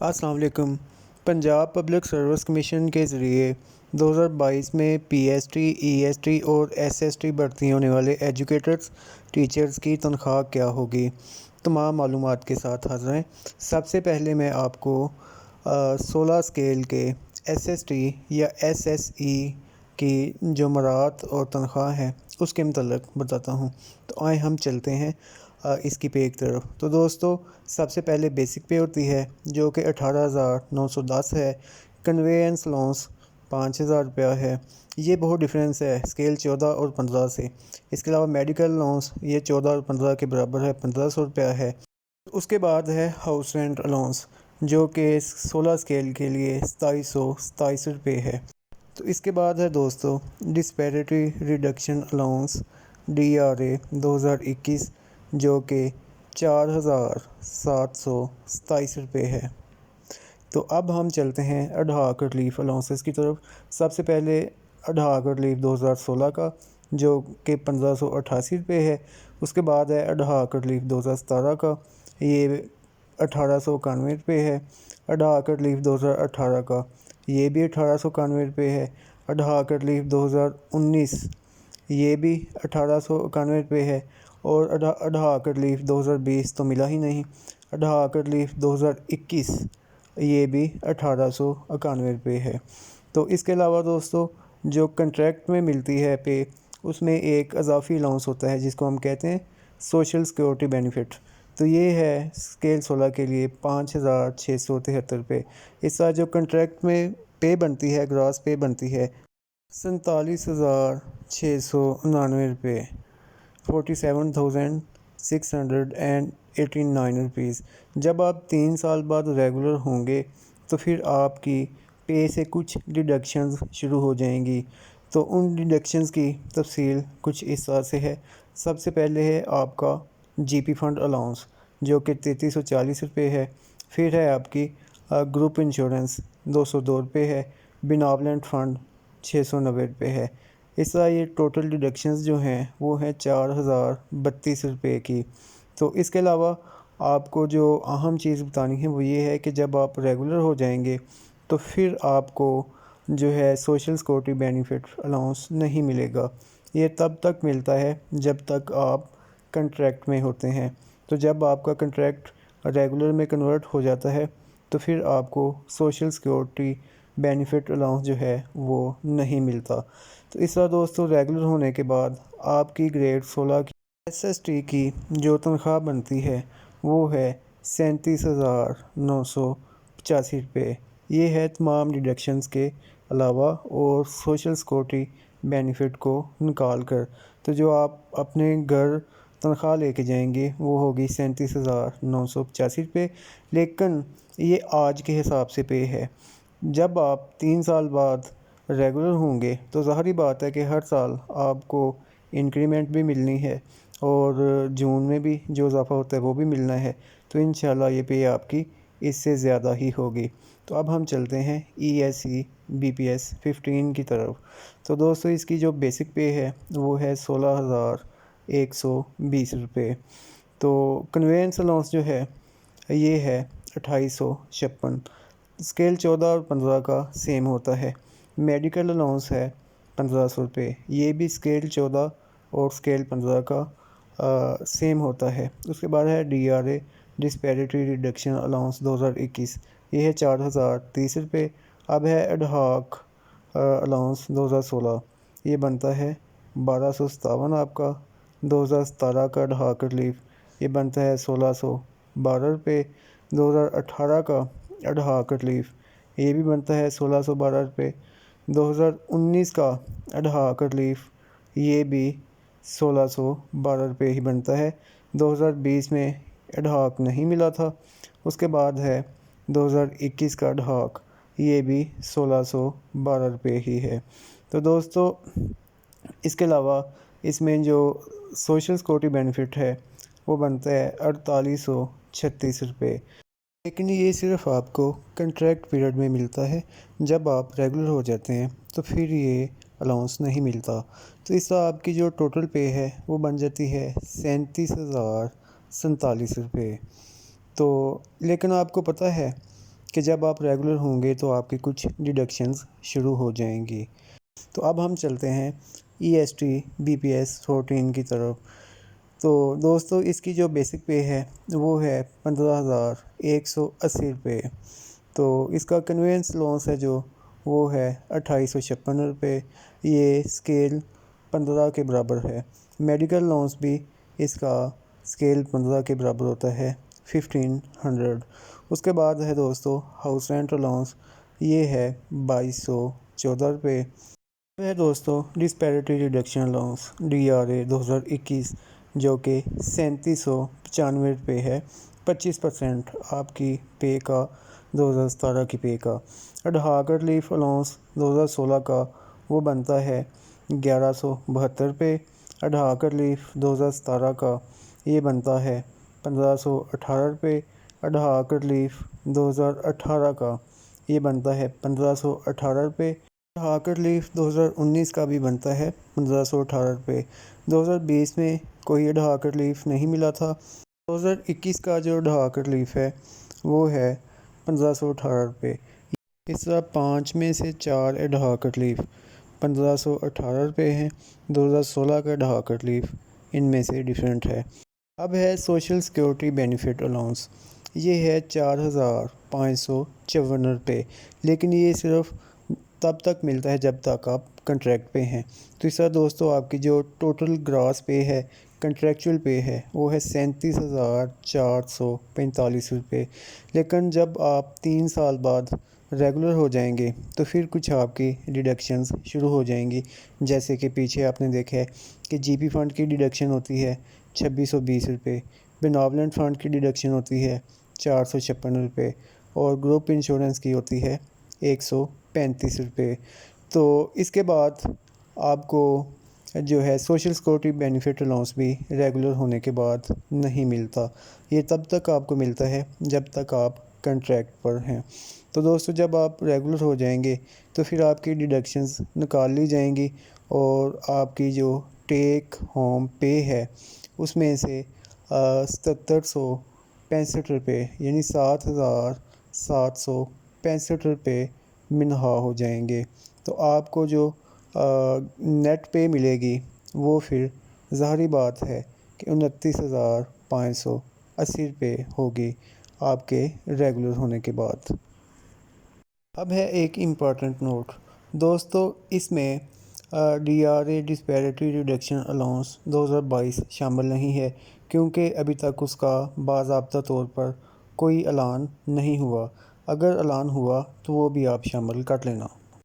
السلام علیکم۔ Punjab public service commission کے ذریعے 2022 میں P S T, E S T اور ایس ایس ٹی بھرتی ہونے والے ایجوکیٹرز ٹیچرز کی تنخواہ کیا ہوگی، تمام معلومات کے ساتھ حاضر ہیں۔ سب سے پہلے میں آپ کو 16 اسکیل کے ایس ایس ٹی یا ایس ایس ای کی جو مراعات اور تنخواہ ہے اس کے متعلق بتاتا ہوں۔ تو آئیں ہم چلتے ہیں اس کی پے کی طرف۔ تو دوستو، سب سے پہلے بیسک پے ہوتی ہے جو کہ 18,910 ہے۔ کنویئنس الاؤنس 5,000 روپیہ ہے۔ یہ بہت ڈفرینس ہے اسکیل 14 اور 15 سے۔ اس کے علاوہ میڈیکل الاؤنس یہ 14 اور 15 کے برابر ہے، 1,500 روپیہ ہے۔ اس کے بعد ہے ہاؤس رینٹ الاؤنس جو کہ 16 اسکیل کے لیے 2,727 روپے ہے۔ تو اس کے بعد ہے دوستو disparity reduction allowance D R A 2021 جو کہ 4,727 روپے ہے۔ تو اب ہم چلتے ہیں اڈہاک ریلیف الاؤنسز کی طرف۔ سب سے پہلے اڈہاک ریلیف 2016 کا جو کہ 1,588 روپے ہے۔ اس کے بعد ہے اڈہاک ریلیف 2017 کا، یہ 1,891 روپے ہے۔ اڈہاک ریلیف 2018 کا یہ بھی 1,891 روپے ہے۔ اڈہاک ریلیف 2019 یہ بھی 1,891 روپے ہے۔ اور اڈہاک ریلیف 2020 تو ملا ہی نہیں۔ اڈہاک ریلیف 2021 یہ بھی 1,891 روپے ہے۔ تو اس کے علاوہ دوستو جو کنٹریکٹ میں ملتی ہے پے، اس میں ایک اضافی الاؤنس ہوتا ہے جس کو ہم کہتے ہیں سوشل سیکورٹی بینیفٹ۔ تو یہ ہے اسکیل 16 کے لیے 5,673 روپے۔ اس طرح جو کنٹریکٹ میں پے بنتی ہے، گراس پے بنتی ہے 47,699 روپے، 47,689 روپیز۔ جب آپ 3 سال بعد ریگولر ہوں گے تو پھر آپ کی پے سے کچھ ڈیڈکشنز شروع ہو جائیں گی۔ تو ان ڈیڈکشنز کی تفصیل کچھ اس طرح سے ہے۔ سب سے پہلے ہے آپ کا جی پی فنڈ الاؤنس جو کہ 3,340 روپے ہے۔ پھر ہے آپ کی گروپ انشورنس 202 روپے ہے۔ بیناولنٹ فنڈ 690 روپے ہے۔ اس طرح یہ ٹوٹل ڈیڈکشنز جو ہیں وہ ہیں 4,032 روپے کی۔ تو اس کے علاوہ آپ کو جو اہم چیز بتانی ہے وہ یہ ہے کہ جب آپ ریگولر ہو جائیں گے تو پھر آپ کو جو ہے سوشل سیکورٹی بینیفٹ الاؤنس نہیں ملے گا۔ یہ تب تک ملتا ہے جب تک آپ کنٹریکٹ میں ہوتے ہیں۔ تو جب آپ کا کنٹریکٹ ریگولر میں کنورٹ ہو جاتا ہے تو پھر آپ کو سوشل سیکورٹی بینیفٹ الاؤنس جو ہے وہ نہیں ملتا۔ تو اس طرح دوستو ریگولر ہونے کے بعد آپ کی گریڈ 16 کی ایس ایس ٹی کی جو تنخواہ بنتی ہے وہ ہے 37,985 روپے۔ یہ ہے تمام ڈیڈکشنز کے علاوہ اور سوشل سیکورٹی بینیفٹ کو نکال کر۔ تو جو آپ اپنے گھر تنخواہ لے کے جائیں گے وہ ہوگی 37,985 روپے۔ لیکن یہ آج کے حساب سے پے ہے۔ جب آپ 3 سال بعد ریگولر ہوں گے تو ظاہری بات ہے کہ ہر سال آپ کو انکریمنٹ بھی ملنی ہے اور جون میں بھی جو اضافہ ہوتا ہے وہ بھی ملنا ہے۔ تو انشاءاللہ یہ پے آپ کی اس سے زیادہ ہی ہوگی۔ تو اب ہم چلتے ہیں E S E B P S 15 کی طرف۔ تو دوستو اس کی جو بیسک پے ہے وہ ہے 16,120 روپے۔ تو کنویئنس الاؤنس جو ہے یہ ہے 2,856۔ اسکیل 14 اور 15 کا سیم ہوتا ہے۔ میڈیکل الاؤنس ہے 1,500 روپے۔ یہ بھی اسکیل 14 اور اسکیل 15 کا سیم ہوتا ہے۔ اس کے بعد ہے D R A disparity reduction allowance 2021، یہ ہے 4,030 روپے۔ اب ہے اڈہاک الاؤنس 2016، یہ بنتا ہے 1,257 آپ کا۔ 2017 کا اڈہاک ریلیف یہ بنتا ہے 1,612 روپے۔ 2018 کا اڈہاک ریلیف یہ بھی بنتا ہے 1,612 روپے۔ 2019 کا اڈہاک ریلیف یہ بھی 1,612 روپے ہی بنتا ہے۔ 2020 میں اڈہاک نہیں ملا تھا۔ اس کے بعد ہے 2021 کا اڈہاک، یہ بھی 1,612 روپے ہی ہے۔ تو دوستو اس کے علاوہ اس میں جو سوشل سیکورٹی بینیفٹ ہے وہ بنتا ہے 4,836 روپے۔ لیکن یہ صرف آپ کو کنٹریکٹ پیریڈ میں ملتا ہے۔ جب آپ ریگولر ہو جاتے ہیں تو پھر یہ الاؤنس نہیں ملتا۔ تو اس طرح آپ کی جو ٹوٹل پے ہے وہ بن جاتی ہے 37,047 روپے۔ تو لیکن آپ کو پتہ ہے کہ جب آپ ریگولر ہوں گے تو آپ کی کچھ ڈیڈکشنز شروع ہو جائیں گی۔ تو اب ہم چلتے ہیں EST BPS 14 کی طرف۔ تو دوستو اس کی جو بیسک پے ہے وہ ہے 15,180 روپے۔ تو اس کا کنوینس لونس ہے جو وہ ہے 2856 روپے۔ یہ اسکیل 15 کے برابر ہے۔ میڈیکل لونس بھی اس کا اسکیل 15 کے برابر ہوتا ہے 1500۔ اس کے بعد ہے دوستو ہاؤس رینٹ الاؤنس، یہ ہے 2214 روپے۔ ہے دوستو ڈسپیرٹی ریڈکشن الاؤنس DRA 2021 جو کہ 3795 روپے ہے، 25% آپ کی پے کا 2017 کی پے کا۔ اڈہاک ریلیف الاؤنس 2016 کا وہ بنتا ہے 1172 روپے۔ اڈہاک ریلیف 2017 کا یہ بنتا ہے 1518 روپے۔ اڈہاک ریلیف 2018 کا یہ بنتا ہے 1518 روپے۔ اڈہاک ریلیف 2019 کا بھی بنتا ہے 1518 روپے۔ 2020 میں کوئی اڈہاک ریلیف نہیں ملا تھا۔ 2021 کا جو اڈہاک ریلیف ہے وہ ہے 1518 روپے۔ اس طرح 5 میں سے 4 اڈہاک ریلیف 1518 روپے ہیں۔ 2016 کا اڈہاک ریلیف ان میں سے ڈیفرنٹ ہے۔ اب ہے سوشل سیکیورٹی بینیفٹ الاؤنس، یہ ہے 4554 روپے، لیکن یہ صرف تب تک ملتا ہے جب تک آپ کنٹریکٹ پہ ہیں۔ تو اس طرح دوستو آپ کی جو ٹوٹل گراس پے ہے، کنٹریکچول پے ہے، وہ ہے 37,445 روپے۔ لیکن جب آپ 3 سال بعد ریگولر ہو جائیں گے تو پھر کچھ آپ کی ڈیڈکشنز شروع ہو جائیں گی، جیسے کہ پیچھے آپ نے دیکھا ہے کہ GP فنڈ کی ڈیڈکشن ہوتی ہے 2620 روپے، بیناولنٹ فنڈ کی ڈیڈکشن ہوتی ہے 456 روپے، اور گروپ انشورنس کی ہوتی ہے 135 روپے۔ تو اس کے بعد آپ کو جو ہے سوشل سیکورٹی بینیفٹ الاؤنس بھی ریگولر ہونے کے بعد نہیں ملتا۔ یہ تب تک آپ کو ملتا ہے جب تک آپ کنٹریکٹ پر ہیں۔ تو دوستو جب آپ ریگولر ہو جائیں گے تو پھر آپ کی ڈیڈکشنز نکال لی جائیں گی، اور آپ کی جو ٹیک ہوم پے ہے اس میں سے 7765 روپے یعنی 7765 روپے منہا ہو جائیں گے۔ تو آپ کو جو نیٹ پے ملے گی وہ پھر ظاہری بات ہے کہ 29,580 روپے ہوگی آپ کے ریگولر ہونے کے بعد۔ اب ہے ایک امپورٹنٹ نوٹ دوستو، اس میں DRA ڈسپیرٹی ریڈکشن الاؤنس 2022 شامل نہیں ہے، کیونکہ ابھی تک اس کا باضابطہ طور پر کوئی اعلان نہیں ہوا۔ اگر اعلان ہوا تو وہ بھی آپ شامل کر لینا۔